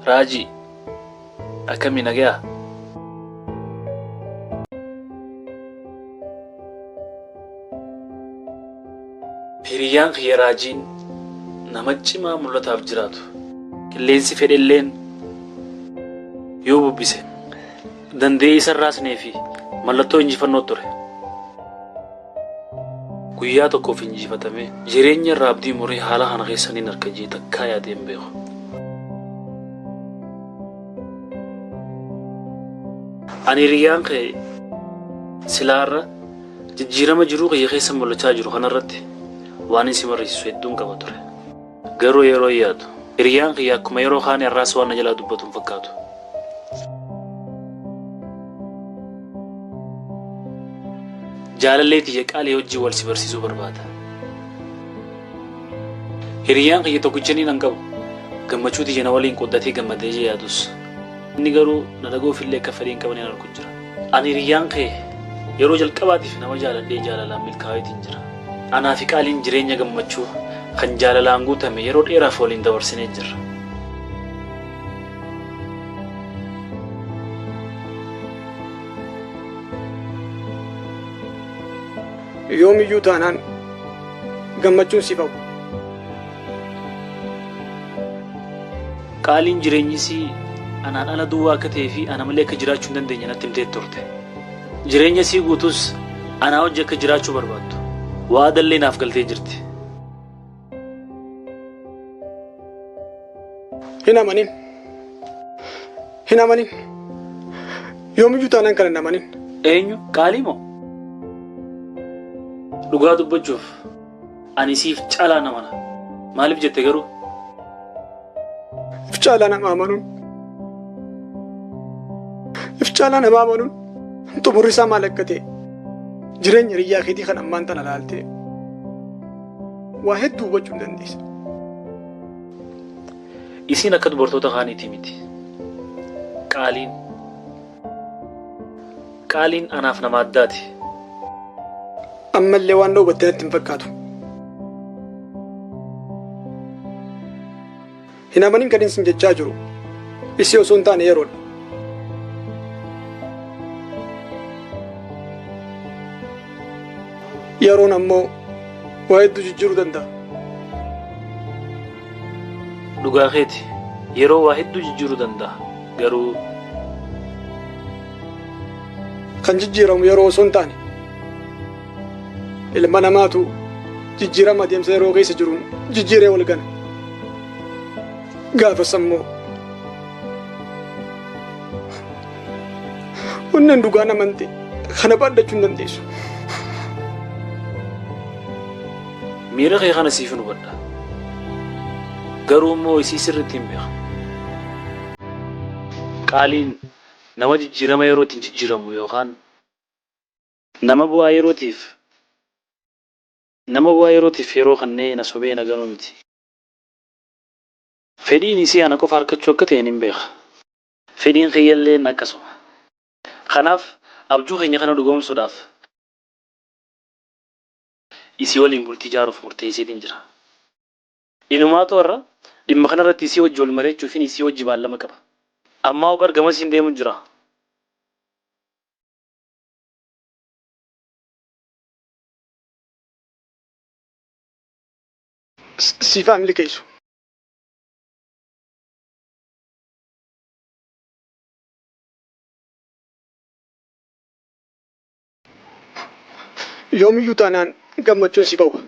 Raji, akkami nagaa? Hiriyaan kiyya Raajiin nama cimaa mul'ataaf jiraatu. Qilleensi fedhelleen yoo bubbise danda'ee isa raasnee fi mallattoo injifannoo ture. Guyyaa tokkoof injifatamee jireenya irraa abdii muree haala kana keessaniin harka jee takkaa yaadee hin beeku. Ani hiriyaan kee silaarra jijjiirama jiruu kiyya keessa mul'achaa jiru kanarratti waan isin barreessisu hedduun qaba ture. Garuu yeroo yaadu hiriyaan kiyya akkuma yeroo kaanii har'aas waan na jalaa dubbatu hin fakkaatu. Jaalallee tiyya qaalee hojii wal si barsiisuu barbaada. Hiriyaan kiyya tokkichanii nan qabu gammachuu tiyya na waliin qoddatee gammadee yaadus. Inni garuu na dhagoof illee akka fedhiin qabaniin argu jira. Ani hiriyaan kee yeroo jalqabaatiif nama jaaladhee jaalalaan milkaa'eetiin jira. Anaa fi qaaliin jireenya gammachuu kan jaalalaan guutame yeroo dheeraaf waliin dabarsinee jirra. Yoomiyyuu taanaan gammachuun si qabu. Qaaliin jireenyisii anaan ala duwwaa akka ta'ee fi ana malee akka jiraachuu hin dandeenye natti himtee turte. Jireenya sii guutus anaa hojii akka jiraachuu barbaaddu. Waa dallee naaf galtee jirti. Hin amanin. Hin amanin. Yoomiyyuu taanaan kan hin amanin. Eenyu? Qaalii moo? Dhugaa dubbachuuf ani siif caalaa namana. Maaliif jette garuu? If caalaa nama amanuun. If caalaa nama amanuun xumurri isaa maal akka ta'e jireenya hiriyyaa keetii kan ammaan tana ilaaltee waa hedduu hubachuu hin dandeessa. Isiin akka dubartoota kaaniitii miti. Qaaliin anaaf nama addaati. Ammallee waan hubattee natti hin fakkaatu. Hin amanin kan isin jechaa jiru isii osoo hin taane yeroodha. Yeroon ammoo waa hedduu jijjiiruu danda'a. Dhugaa keeti yeroo waa hedduu jijjiiruu danda'a. Garuu kan jijjiiramu yeroo osoo hin taane ilma namaatu jijjiirama adeemsa yeroo keessa jiruun jijjiiree wal gana. Gaafas ammoo onneen dhugaan amante kana baadhachuu hin dandeessu. Miira kee kana siif hubadha. Garuu immoo isii sirriitti hin beeku. Qaaliin nama jijjiirama yerootiin jijjiiramu yookaan nama bu'aa yerootiif yeroo kanneen na sobee na ganuu miti. Fedhiin isii ana qofa harkachuu akka ta'een hin beeka. Fedhiin kiyyallee akkasuma. Kanaaf abjuu keenya kana dhugoomsuudhaaf isii waliin bultii ijaaruuf murteesseetiin jira. Inumaatu warra dhimma kanarratti isii wajji wal mari'achuuf isii wajji baallama qaba. Ammaa of argamas hin deemu jira. Siifaan liqeessu. Yoomiyyuu taanaan gammachuun si qabu.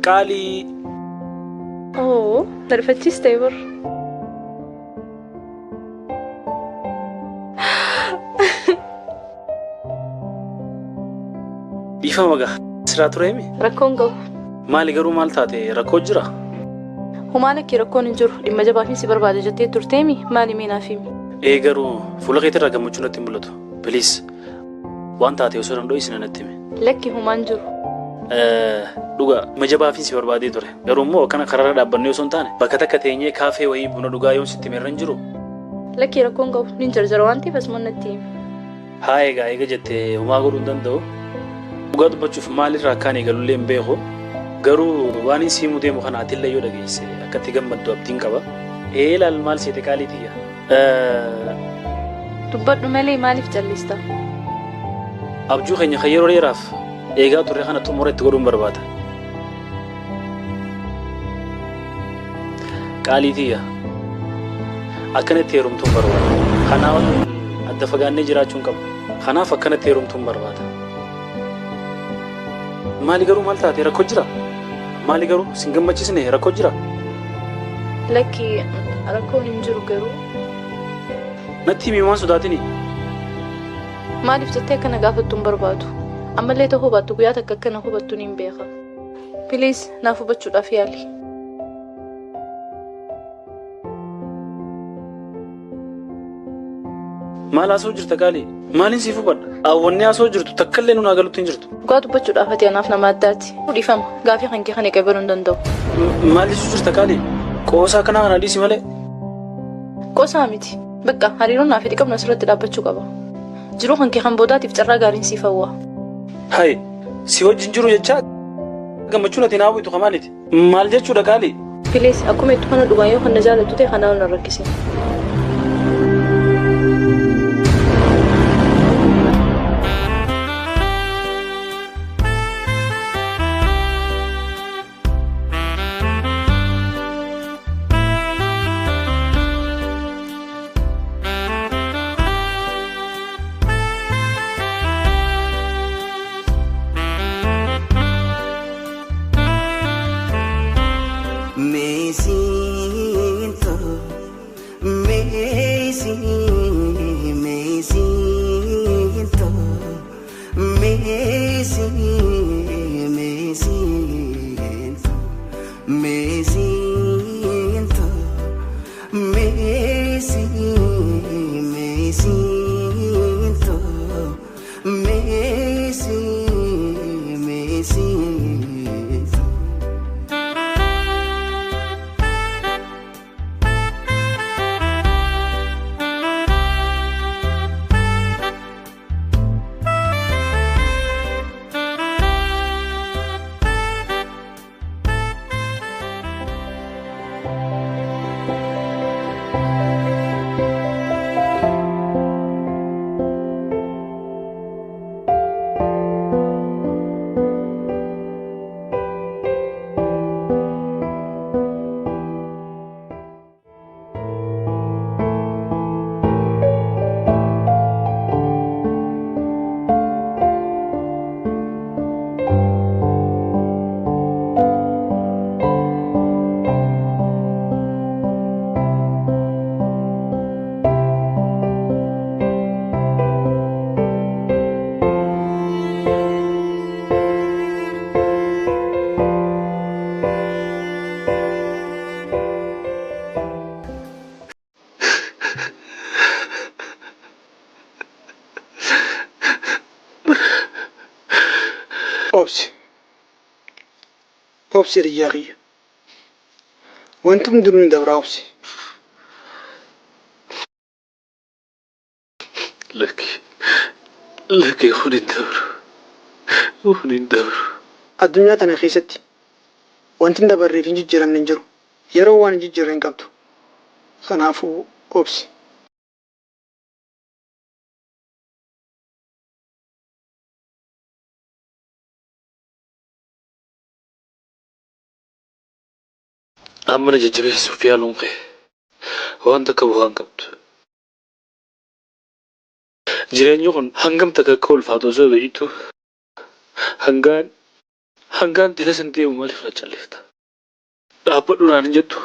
Qaalii. Oh, darfachiistee bor. Dhiifama gaa siraa tureemi? Rakkoon qabu. Maali garuu maal taate rakkoo jira? Humaan akka rakkoon hin jiru dhimma jabaatiin si barbaada jettee turteemi maali meenaaf himi? Garuu fuula keetirraa gammachuu natti mul'atu. Please waan taate osoo danda'u isin natti himi. Lakki humaan jiru. Dhugaa dhimma jabaatiin si barbaadee ture. Garuu immoo akkana karaarra dhaabbannee osoo hin taane bakka takka teenyee kaafee wayii buna dhugaa yoon sitti miirran jiru. Lakki rakkoon qabu nin jarjara waan ta'eef asuma natti himi. Haa egaa jettee humaa godhuu hin danda'u. Dhugaa dubbachuuf maalirraa akkaan eegalullee hin beeku. Garuu waan isii mudeemu kanaatti illee yoo dhageesse akkatti gammaddu abdiin qaba. Laal maal seete qaaliitiyya? Dubbadhu malee maaliif callista? Abjuu keenya kan yeroo dheeraaf eegaa turre kana xumura itti godhuun barbaada. Qaaliitiyya akkanatti heerumtuun barbaada. Kanaaf adda fagaannee jiraachuun qaba. Kanaaf akkanatti heerumtuun barbaada. Maali garuu maal taate rakkoo jira? Maali garuu sin gammachiisne rakkoo jira? Lakki rakkoon hin jiru garuu. Natti himi waan sodaatini? Maaliif jettee akkana gaafattu hin barbaadu? Ammallee ta'uu baattu guyyaa takka akkana hubattu ni hin beeka. Please naaf hubachuudhaaf yaali. Maal haasoo jirta qaali? Maaliin siif hubadha? Awwanni haasoo jirtu takkallee nun agalutti hin jirtu. Dhugaa dubbachuudhaaf ati anaaf nama addaati. Dhiifama gaafii kan kee kan eegabaluu hin danda'u. Maal jechuu jirta qaali? Qoosaa kanaa kana dhiisi malee. Qoosaa miti. Bakka hariiroon naaf itti qabnu asirratti dhaabbachuu qaba. Jiruu kan kee kan boodaatiif carraa gaariin siif hawwa. Hayi si wajjin jiru jechaa gammachuun ati naa bu'itu kamaaniti. Maal jechuudha qaali? Please akkuma itti kana dhugaa yoo kan na jaallattu ta'e kanaan na rakkisi. Obsi riyaaqiyya. Wanti hundinuu ni dabraa obsi. Lakki kun hin dabru. Addunyaa tana keessatti wanti hin dabarreef hin jijjiiramne hin jiru. Yeroo waan hin jijjiirre hin qabdu. Kanaafuu obsi. Amma na jajjabeessuuf yaaluun kee waan takka bu'aan qabdu. Jireenyi kun hangam takka akka ulfaatu osoo beektu hangaan dila san deemu maaliif na calleefta? Dhaabbadhu naan hin jettu.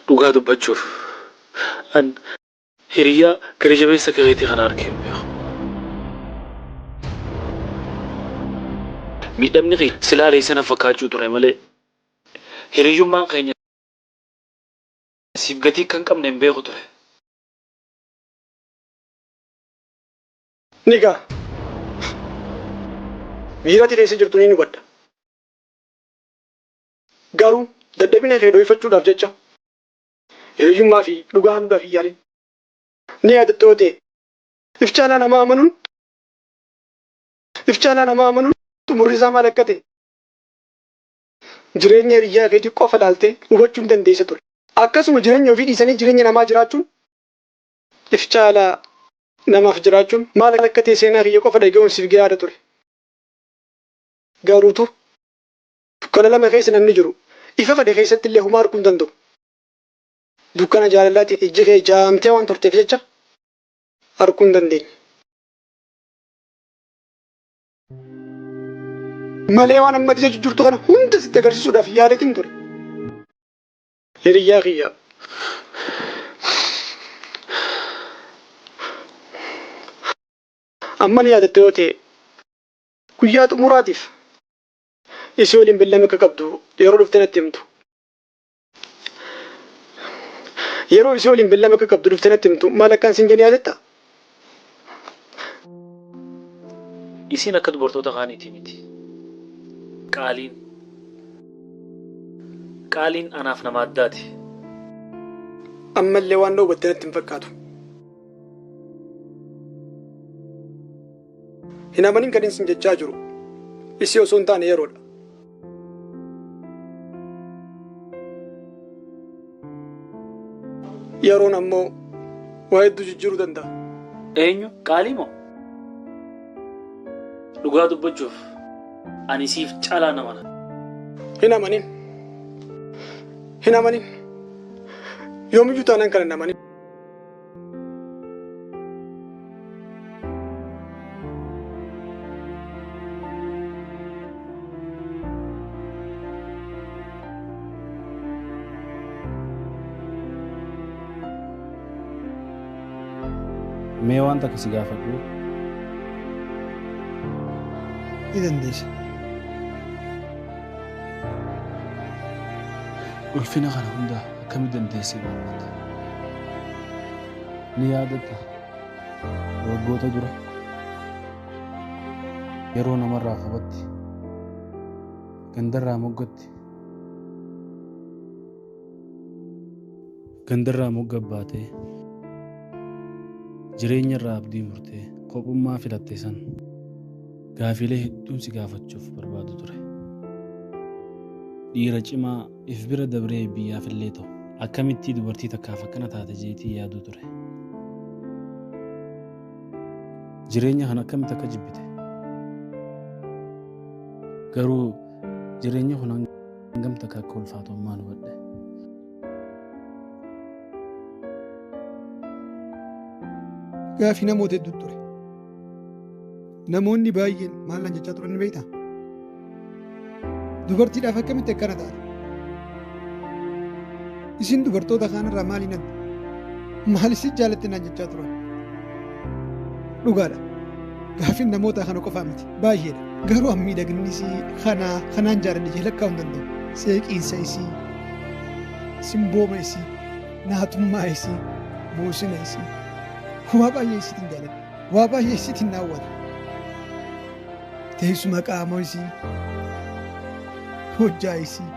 Dhugaa dubbachuuf an hiriyaa gadi jabeessa keetii kana argee hin beeku. Miidhamni kee silaa leessana fakkaachuu ture malee hiriyyummaan keenya siif gatii kan qabne hin beeku ture. Nigaa miirati keessa jirtu ni hubadha. Garuu dadhabina kee dho'ifachuudhaaf jecha hiriyyummaa fi dhugaa hundaaf hin yaalin. Ni yaadattoo ta'e if caalaa nama amanuun xumurri isaa maal akka ta'e jireenya hiriyyaa keetii qofa ilaaltee hubachuu hin dandeessa ture. Akkasuma jireenya ofii dhiisanii jireenya namaa jiraachuun if caalaa namaaf jiraachuun maal akka ta'e seenaa kiyya qofa dhaga'uun siif yaada ture. Garuutu dukkana lama keessa namni jiru ifa fade keessatti illee humaa arguu hin danda'u. Dukkana jaalalaatiin ijji kee jaamtee waan turteef jecha arguu hin dandeenye. Malee waan amma isa jirtu kana hunda sitti agarsiisuudhaaf yaadatiin ture. Hiriyyaa kiyya. Amma ni yaadatte yoo ta'e guyyaa xumuraatiif isii waliin beellama akka qabdu yeroo dhufte natti himtu. Yeroo isii waliin beellama akka qabdu dhufte natti himtu maal akkaan siin jennee yaadatta? Isiin akka dubartoota kaaniitii miti. Qaaliin anaaf nama addaati. Ammallee waan hubatte natti hin fakkaatu. Hin amanin kan isin jechaa jiru isii osoo hin taane yeroodha. Yeroon ammoo waa hedduu jijjiiruu danda'a. Eenyu? Qaalii moo? Dhugaa dubbachuuf ani siif caalaa namana. Hin amanin. Yoomiyyuu taanaan kan hin amanin. Mee waan takka si gaafadhu? Ni dandeessa. Ulfina kana hundaa akkamitti dandeessee barbaadda? Ni yaadatta waggoota dura yeroo namarraa qabatti gandarraa mogga baatee jireenya irraa abdii murtee qophummaa filatte san gaafilee hedduun si gaafachuuf barbaadu ture. Dhiira cimaa if bira dabree biyyaaf illee ta'u akkamitti dubartii takkaaf akkana taate jeetii yaadu ture. Jireenya kana akkamitti akka jibbite? Garuu jireenya kun hangam takka akka ulfaatu ammaan hubadhe. Gaafii namoota hedduu ture. Namoonni baay'een maal jechaa turan ni beektaa? Dubartiidhaaf akkamitti akkana taate? Isin dubartoota kaanirraa maaliin adda? Maal isin jaalatte naan jechaa turan? Dhugaadha. Gaafiin namoota kana qofaa miti. Baay'eedha. Garuu miidhaginni isii kanaan jaaladhe jee lakkaa'uu hin danda'u. Seeqiinsa isii, simbooma isii, naatummaa isii, moosina isii. Waa baay'ee isiitiin jaaladhe. Waa baay'ee isiitiin naawwata. Teessuma qaama isii, hojjaa isii.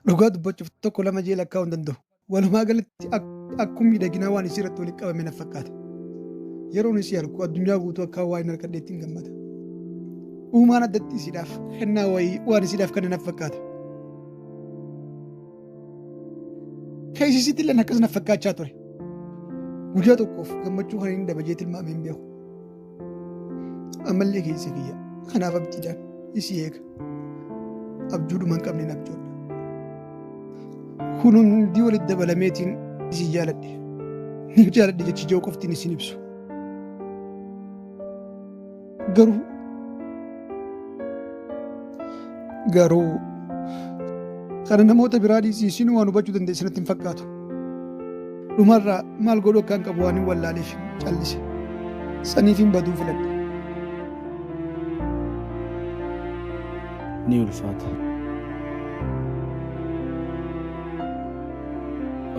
Dhugaa dubbachuuf tokko lama jee lakkaa'uu hin danda'u. Walumaa galatti akkuma miidhaginaa waan isii irratti walitti qabame na fakkaata. Yeroon isii argu addunyaa guutuu akka waa hin harkadheetti hin gammada. Uumaan addatti isiidhaaf kennaa wayii waan isiidhaaf kana na fakkaata. Keessisitti illee akkas na fakkaachaa ture. Guyyaa tokkoof gammachuu kan inni dabajee tilmaamee hin beeku. Ammallee keessa kiyya. Kanaaf abdiidhaan isii eega. Abjuudhuma hin qabneen abjoodha. Kun hundi walitti dabalameetiin isii jaaladhe. Ni jaaladhe jechi ijoo qoftiin isin ibsu. Garuu kana namoota biraa dhiisii isin waan hubachuu dandeessan natti hin fakkaatu. dhumarraa maal godhu akkaan qabu waan hin wallaaleef callise saniif hin baduu filadhe. Ni ulfaata.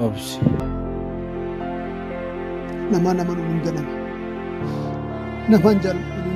Obsi. Namaan nama nu hin ganame. Namaan jaalladhu.